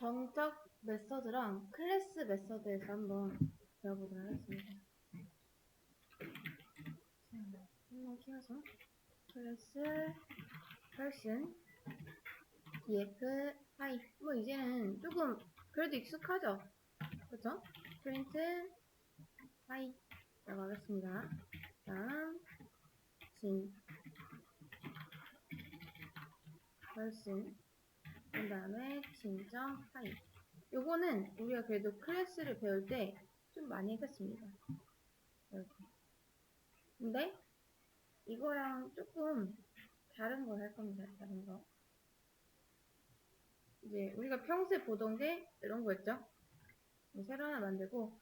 정적 메서드랑 클래스 메서드에서 한번 배워보도록 하겠습니다. 자, 한번 키워서 클래스 person df 하이 뭐 이제는 조금 그래도 익숙하죠? 그쵸? print 하이 라고 하겠습니다. 다음 진 person 그 다음에 진정 하이 요거는 우리가 그래도 클래스를 배울 때 좀 많이 했었습니다. 이렇게. 근데 이거랑 조금 다른 걸 할 겁니다. 다른 거. 이제 우리가 평소에 보던 게 이런 거였죠. 새로 하나 만들고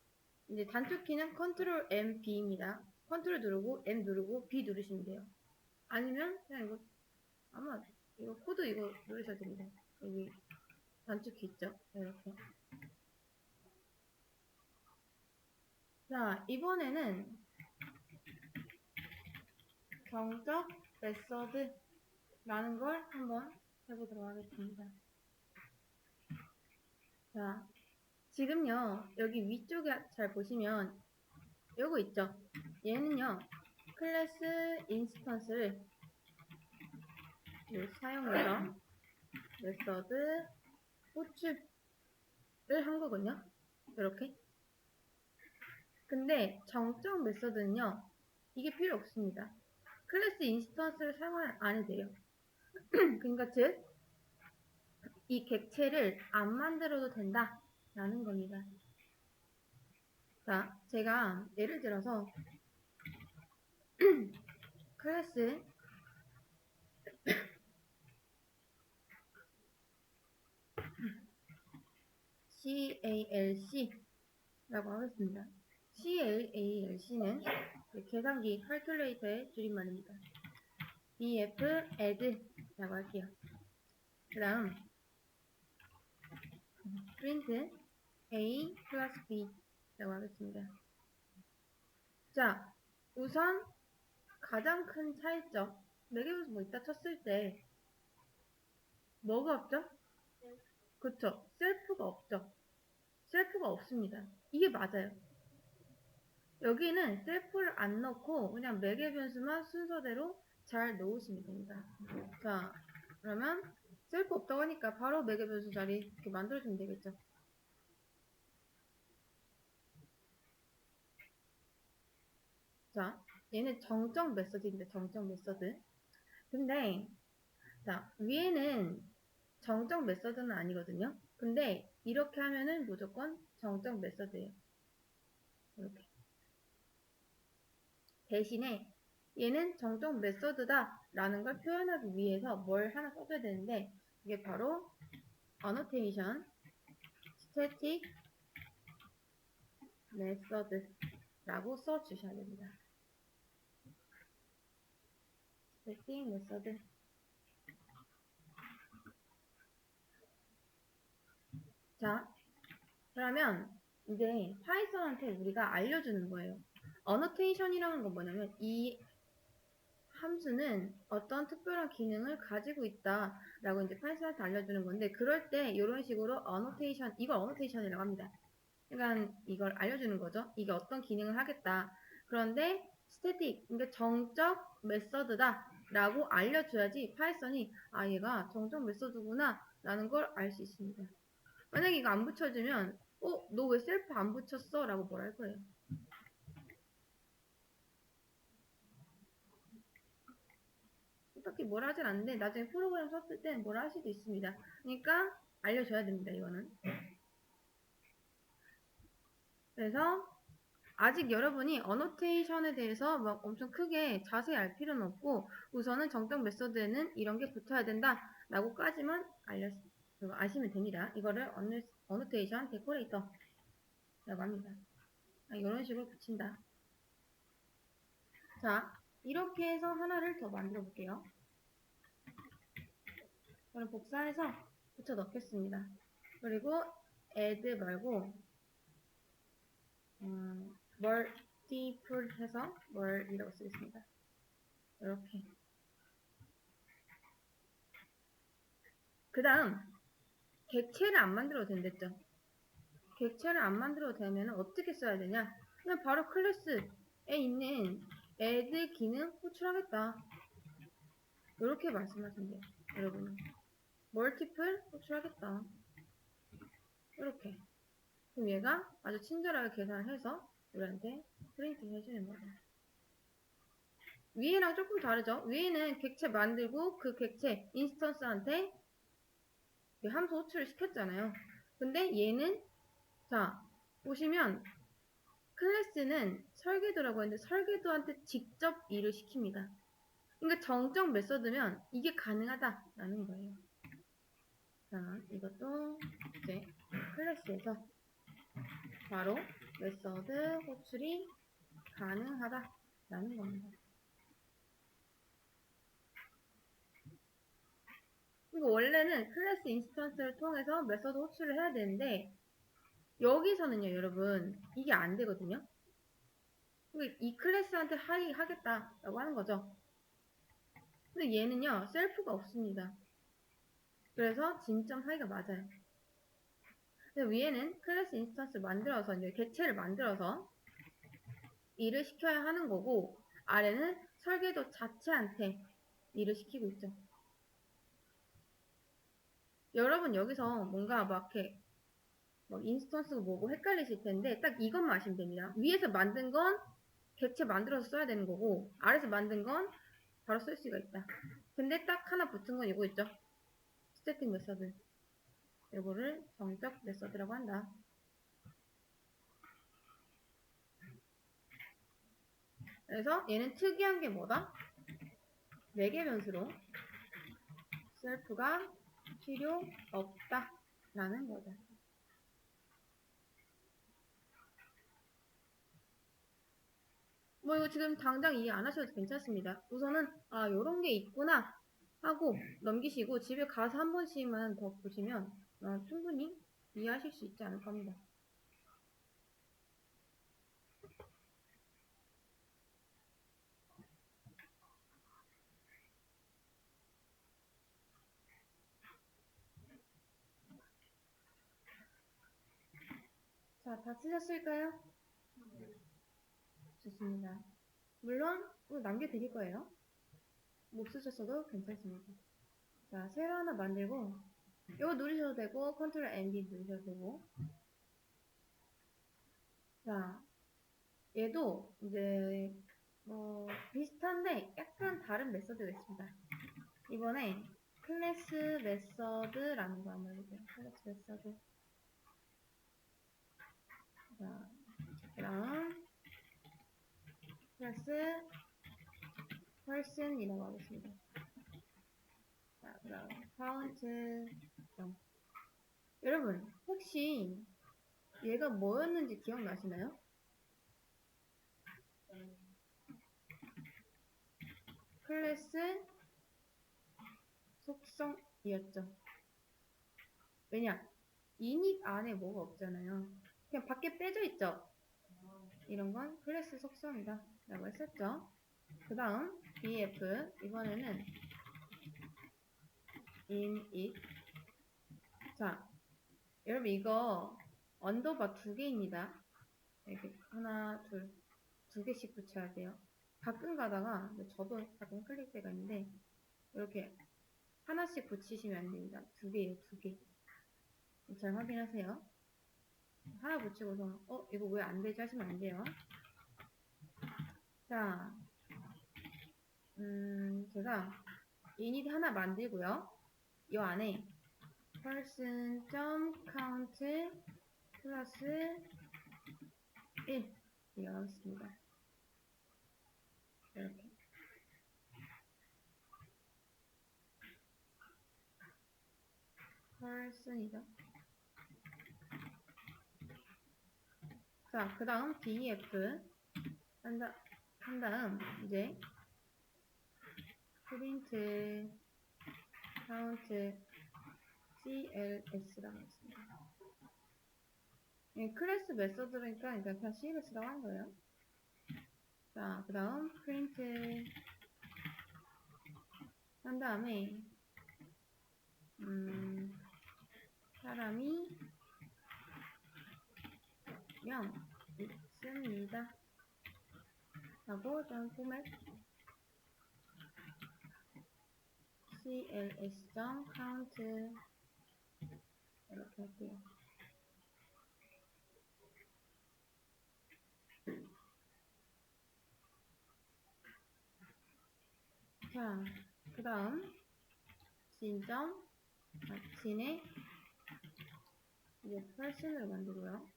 이제 단축키는 컨트롤 M, B입니다. 컨트롤 누르고 M 누르고 B 누르시면 돼요. 아니면 그냥 이거 아마 이거 코드 이거 누르셔도 됩니다. 여기 단축키 있죠. 이렇게. 자, 이번에는 정적 메서드라는 걸 한번 해보도록 하겠습니다. 자, 지금요 여기 위쪽에 잘 보시면 요거 있죠. 얘는요 클래스 인스턴스를 사용해서 메서드 호출을 한 거거든요. 이렇게. 근데 정적 메서드는요 이게 필요 없습니다. 클래스 인스턴스를 사용 안 해도 돼요. 그러니까 즉 이 객체를 안 만들어도 된다 라는 겁니다. 자, 제가 예를 들어서 클래스 CALC라고 하겠습니다. CALC는 계산기 calculator의 줄임말입니다. df add라고 할게요. 그 다음 print a 플러스 b라고 하겠습니다. 자, 우선 가장 큰 차이점 매개분수 뭐 있다 쳤을 때 뭐가 없죠? 그쵸? 셀프가 없죠? 셀프가 없습니다. 이게 맞아요. 여기는 셀프를 안 넣고 그냥 매개변수만 순서대로 잘 넣으시면 됩니다. 자, 그러면 셀프 없다고 하니까 바로 매개변수 자리 이렇게 만들어주면 되겠죠. 자, 얘는 정적 메서드인데 정적 메서드. 근데 자, 위에는 정적 메서드는 아니거든요. 근데 이렇게 하면은 무조건 정적 메서드예요. 이렇게. 대신에 얘는 정적 메서드다 라는 걸 표현하기 위해서 뭘 하나 써줘야 되는데 이게 바로 annotation static method 라고 써주셔야 됩니다. static method. 자, 그러면 이제 파이썬한테 우리가 알려주는 거예요. annotation이라는 건 뭐냐면 이 함수는 어떤 특별한 기능을 가지고 있다 라고 이제 파이썬한테 알려주는 건데 그럴 때 이런 식으로 annotation, 이걸 annotation이라고 합니다. 그러니까 이걸 알려주는 거죠. 이게 어떤 기능을 하겠다. 그런데 static, 그러니까 정적 메서드다 라고 알려줘야지 파이썬이 아 얘가 정적 메서드구나 라는 걸 알 수 있습니다. 만약에 이거 안 붙여주면 너 왜 셀프 안 붙였어? 라고 뭐라 할 거예요. 딱히 뭐라 하진 않는데 나중에 프로그램 썼을 때 뭐라 할 수도 있습니다. 그러니까 알려줘야 됩니다. 이거는. 그래서 아직 여러분이 어노테이션에 대해서 막 엄청 크게 자세히 알 필요는 없고 우선은 정적 메서드에는 이런 게 붙어야 된다 라고까지만 아시면 됩니다. 이거를 어노테이션 데코레이터 라고 합니다. 이런 식으로 붙인다. 자, 이렇게 해서 하나를 더 만들어 볼게요. 저는 복사해서 붙여 넣겠습니다. 그리고 add 말고 multiple 해서 멀이라고 쓰겠습니다. 이렇게. 그 다음 객체를 안 만들어도 된댔죠. 객체를 안 만들어도 되면 어떻게 써야 되냐? 그냥 바로 클래스에 있는 add 기능 호출하겠다. 이렇게 말씀하시면 돼요. 여러분은 멀티플 호출하겠다. 이렇게. 그럼 얘가 아주 친절하게 계산을 해서 우리한테 프린트 해주는 거예요. 위에랑 조금 다르죠? 위에는 객체 만들고 그 객체 인스턴스한테 함수 호출을 시켰잖아요. 근데 얘는 자 보시면 클래스는 설계도라고 했는데 설계도한테 직접 일을 시킵니다. 그러니까 정적 메서드면 이게 가능하다라는 거예요. 자 이것도 이제 클래스에서 바로 메서드 호출이 가능하다라는 겁니다. 이거 원래는 클래스 인스턴스를 통해서 메서드 호출을 해야 되는데 여기서는요 여러분 이게 안 되거든요. 이 클래스한테 하이 하겠다라고 하는 거죠. 근데 얘는요 셀프가 없습니다. 그래서 진점 하이가 맞아요. 근데 위에는 클래스 인스턴스 만들어서 이제 객체를 만들어서 일을 시켜야 하는 거고 아래는 설계도 자체한테 일을 시키고 있죠. 여러분 여기서 뭔가 막 이렇게 인스턴스가 뭐고 헷갈리실 텐데 딱 이것만 아시면 됩니다. 위에서 만든 건 객체 만들어서 써야 되는 거고 아래에서 만든 건 바로 쓸 수가 있다. 근데 딱 하나 붙은 건 이거 있죠. 스태틱 메서드. 이거를 정적 메서드라고 한다. 그래서 얘는 특이한 게 뭐다? 4개 변수로 셀프가 필요 없다 라는 거죠. 뭐 이거 지금 당장 이해 안 하셔도 괜찮습니다. 우선은 아 요런 게 있구나 하고 넘기시고 집에 가서 한 번씩만 더 보시면 충분히 이해하실 수 있지 않을 겁니다. 자, 다 쓰셨을까요? 좋습니다. 물론 남겨드릴 거예요. 못 쓰셨어도 괜찮습니다. 자, 새로 하나 만들고 이거 누르셔도 되고 컨트롤 ND 누르셔도 되고 자, 얘도 이제 비슷한데 약간 다른 메서드가 있습니다. 이번에 클래스 메서드라는 거 한번 해볼게요. 클래스 메서드. 자, 그다음 클래스 person이라고 하겠습니다. 자, 그다음 count. 여러분 혹시 얘가 뭐였는지 기억나시나요? 클래스 속성이었죠. 왜냐? init 안에 뭐가 없잖아요. 그냥 밖에 빼져 있죠. 이런 건 클래스 속성이다 라고 했었죠. 그 다음 df 이번에는 init. 자 여러분 이거 언더바 2개입니다. 이렇게 하나 두 개씩 붙여야 돼요. 가끔 가다가 저도 가끔 클릭 때가 있는데 이렇게 하나씩 붙이시면 안 됩니다. 2개예요, 2개. 잘 확인하세요. 하나 붙이고서 이거 왜 안 되지 하시면 안 돼요. 자, 제가 init 하나 만들고요. 이 안에 person.count 플러스 1 이어가겠습니다. 이렇게. person이죠. 자, 그 다음 def 한 다음 이제 print count cls라고 했습니다. 클래스 메서드니까 일단 그냥 cls라고 한 거예요. 자, 그 다음 print 한 다음에 사람이 명 있습니다. 하고 좀 포맷 cls.count 이렇게 할게요. 자, 그 다음 진의 이제 펄슨으로 만들고요.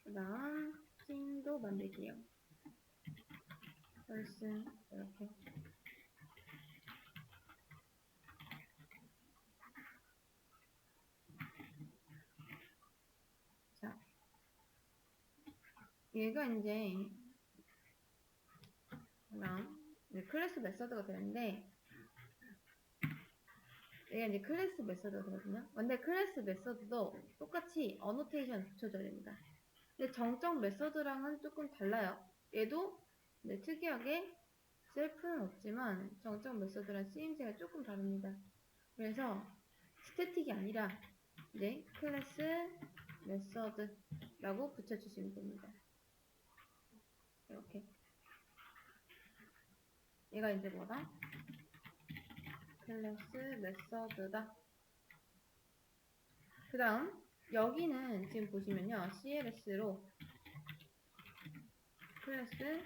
그 다음 찐도 만들게요. 펄슨 이렇게. 자, 얘가 이제 그다음 클래스 메서드가 되는데, 얘가 이제 클래스 메서드가 되거든요. 근데 클래스 메서드도 똑같이 어노테이션 붙여줘야 됩니다. 근데 정적 메서드랑은 조금 달라요. 얘도 특이하게 셀프는 없지만 정적 메서드랑 쓰임새가 조금 다릅니다. 그래서 스태틱이 아니라 이제 클래스 메서드라고 붙여주시면 됩니다. 이렇게. 얘가 이제 뭐다? 클래스 메서드다. 그 다음 여기는 지금 보시면요, CLS로 클래스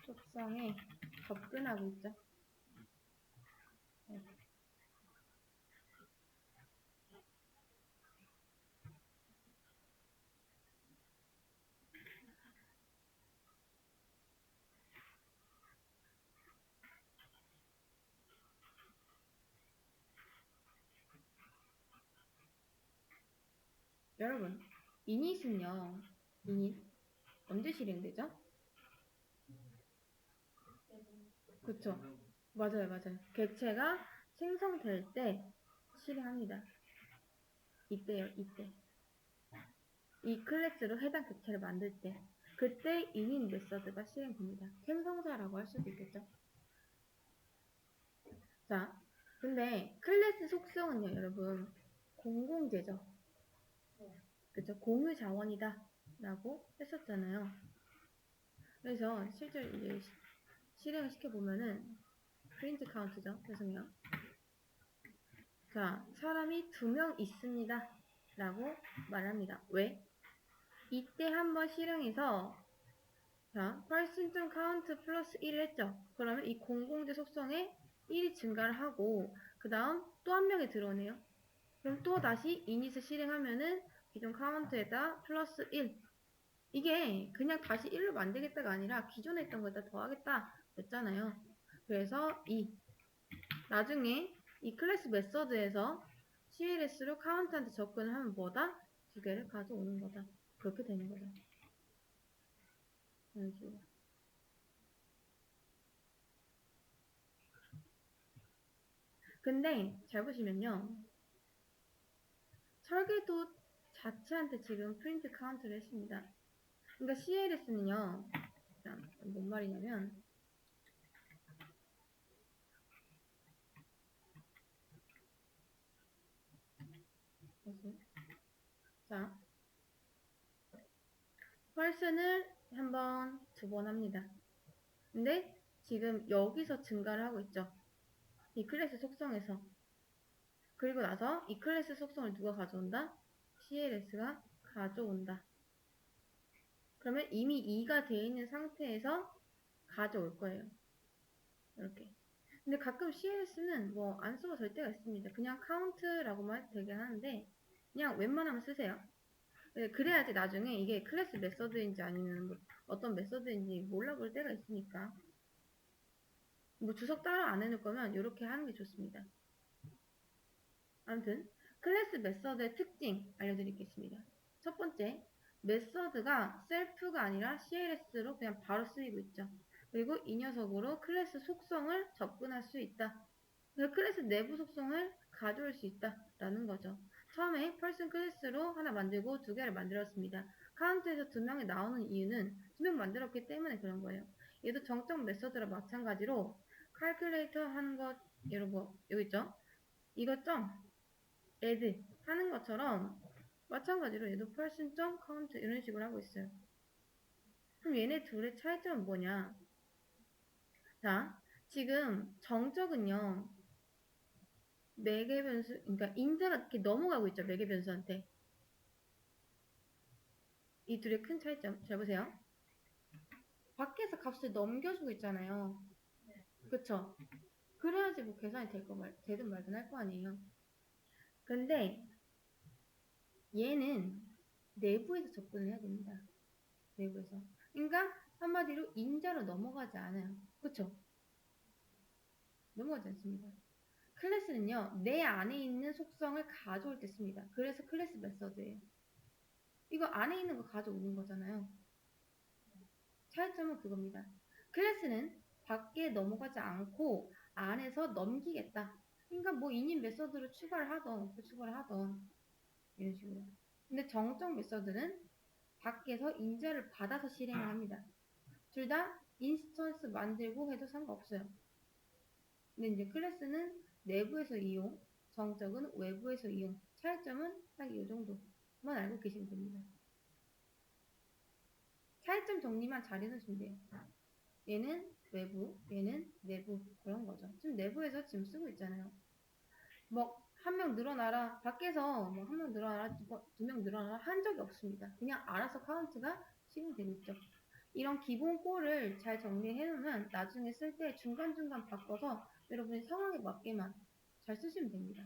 속성에 접근하고 있죠. 여러분, 이닛은요, 이닛 언제 실행되죠? 그쵸? 맞아요, 맞아요. 객체가 생성될 때 실행합니다. 이때요, 이때. 이 클래스로 해당 객체를 만들 때, 그때 init 메서드가 실행됩니다. 생성자라고 할 수도 있겠죠. 자, 근데 클래스 속성은요, 여러분, 공공재죠. 그쵸? 공유 자원이다 라고 했었잖아요. 그래서 실제로 이제 실행을 시켜보면은 프린트 카운트죠. 죄송해요. 자, 사람이 2명 있습니다 라고 말합니다. 왜? 이때 한번 실행해서 자, person.count 플러스 1을 했죠. 그러면 이 공공재 속성에 1이 증가를 하고 그 다음 또 한 명이 들어오네요. 그럼 또 다시 init을 실행하면은 기존 카운트에다 플러스 1. 이게 그냥 다시 1로 만들겠다가 아니라 기존에 있던 거에다 더하겠다 했잖아요. 그래서 나중에 이 클래스 메서드에서 CLS로 카운트한테 접근을 하면 뭐다? 2개를 가져오는 거다. 그렇게 되는 거죠. 이런 식으로. 근데 잘 보시면요, 설계도 자체한테 지금 프린트 카운트를 했습니다. 그러니까 CLS는요, 뭔 말이냐면 자, person을 한 번, 2번 합니다. 근데 지금 여기서 증가를 하고 있죠. 이 클래스 속성에서. 그리고 나서 이 클래스 속성을 누가 가져온다? CLS가 가져온다. 그러면 이미 2가 되어 있는 상태에서 가져올 거예요. 이렇게. 근데 가끔 CLS는 뭐 안 써도 될 때가 있습니다. 그냥 count라고만 해도 되긴 하는데 그냥 웬만하면 쓰세요. 그래야지 나중에 이게 클래스 메서드인지 아니면 뭐 어떤 메서드인지 몰라볼 때가 있으니까. 뭐 주석 따로 안 해놓을 거면 이렇게 하는 게 좋습니다. 아무튼 클래스 메서드의 특징 알려드리겠습니다. 첫 번째, 메서드가 셀프가 아니라 CLS로 그냥 바로 쓰이고 있죠. 그리고 이 녀석으로 클래스 속성을 접근할 수 있다. 클래스 내부 속성을 가져올 수 있다라는 거죠. 처음에 person 클래스로 하나 만들고 2개를 만들었습니다. 카운트에서 2명이 나오는 이유는 2명 만들었기 때문에 그런 거예요. 얘도 정적 메서드랑 마찬가지로 calculator 하는 것, 여러분, 여기 있죠? 이것 점, add 하는 것처럼 마찬가지로 얘도 person 점 count 이런 식으로 하고 있어요. 그럼 얘네 둘의 차이점은 뭐냐? 자, 지금 정적은요, 매개 변수, 그러니까 인자가 이렇게 넘어가고 있죠, 매개 변수한테. 이 둘의 큰 차이점, 잘 보세요. 밖에서 값을 넘겨주고 있잖아요. 그쵸? 그래야지 뭐 계산이 되든 말든 할 거 아니에요. 근데 얘는 내부에서 접근을 해야 됩니다. 내부에서. 그러니까 한마디로 인자로 넘어가지 않아요. 그쵸? 넘어가지 않습니다. 클래스는요, 내 안에 있는 속성을 가져올 때 씁니다. 그래서 클래스 메서드예요. 이거 안에 있는 거 가져오는 거잖아요. 차이점은 그겁니다. 클래스는 밖에 넘어가지 않고 안에서 넘기겠다. 그러니까 뭐 인인 메서드로 추가를 하던, 추가를 하던 이런 식으로. 근데 정적 메서드는 밖에서 인자를 받아서 실행을 합니다. 둘 다 인스턴스 만들고 해도 상관없어요. 근데 이제 클래스는 내부에서 이용, 정적은 외부에서 이용. 차이점은 딱 이 정도만 알고 계시면 됩니다. 차이점 정리만 잘 해놓으시면 돼요. 얘는 외부, 얘는 내부 그런 거죠. 지금 내부에서 지금 쓰고 있잖아요. 뭐 한 명 늘어나라 밖에서 뭐 한 명 늘어나라 두 명 늘어나라 한 적이 없습니다. 그냥 알아서 카운트가 실행되고 있죠. 이런 기본 꼴을 잘 정리해 놓으면 나중에 쓸 때 중간중간 바꿔서 여러분이 상황에 맞게만 잘 쓰시면 됩니다.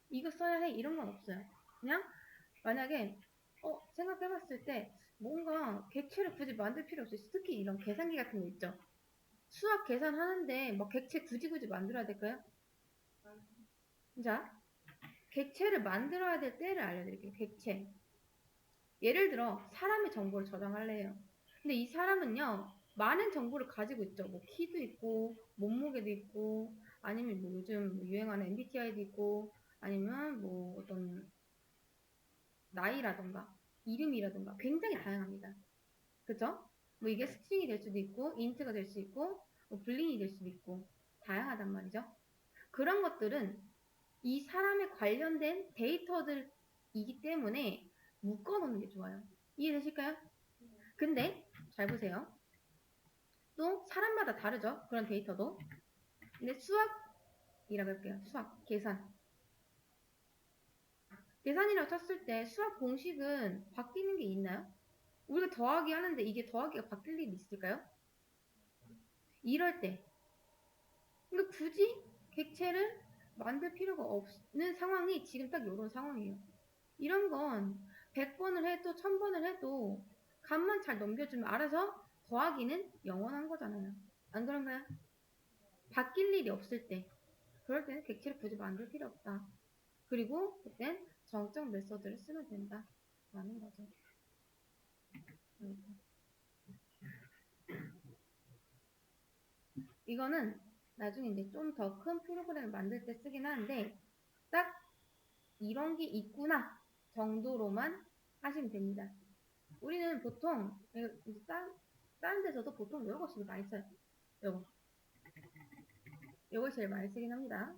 이거 써야 해 이런 건 없어요. 그냥 만약에 생각해봤을 때 뭔가 객체를 굳이 만들 필요 없어요. 특히 이런 계산기 같은 거 있죠. 수학 계산하는데 막 객체 굳이 만들어야 될까요? 자, 객체를 만들어야 될 때를 알려드릴게요. 객체. 예를 들어 사람의 정보를 저장할래요. 근데 이 사람은요 많은 정보를 가지고 있죠. 뭐 키도 있고 몸무게도 있고 아니면 뭐 요즘 뭐 유행하는 MBTI도 있고 아니면 뭐 어떤 나이라던가 이름이라던가 굉장히 다양합니다. 그쵸? 뭐 이게 스트링이 될 수도 있고 인트가 될 수 있고 뭐 불링이 될 수도 있고 다양하단 말이죠. 그런 것들은 이 사람에 관련된 데이터들이기 때문에 묶어놓는 게 좋아요. 이해되실까요? 근데 잘 보세요. 또 사람마다 다르죠. 그런 데이터도. 근데 수학이라고 할게요. 수학, 계산. 계산이라고 쳤을 때 수학 공식은 바뀌는 게 있나요? 우리가 더하기 하는데 이게 더하기가 바뀔 일이 있을까요? 이럴 때. 그러니까 굳이 객체를 만들 필요가 없는 상황이 지금 딱 이런 상황이에요. 이런 건 100번을 해도 1000번을 해도 값만 잘 넘겨주면 알아서 더하기는 영원한 거잖아요. 안 그런가요? 바뀔 일이 없을 때 그럴 때는 객체를 굳이 만들 필요 없다. 그리고 그땐 정적 메서드를 쓰면 된다. 라는 거죠. 이거는 나중에 이제 좀 더 큰 프로그램을 만들 때 쓰긴 하는데 딱 이런 게 있구나 정도로만 하시면 됩니다. 우리는 보통 다른 데서도 보통 요거 식을 많이 써요. 요거 제일 많이 쓰긴 합니다.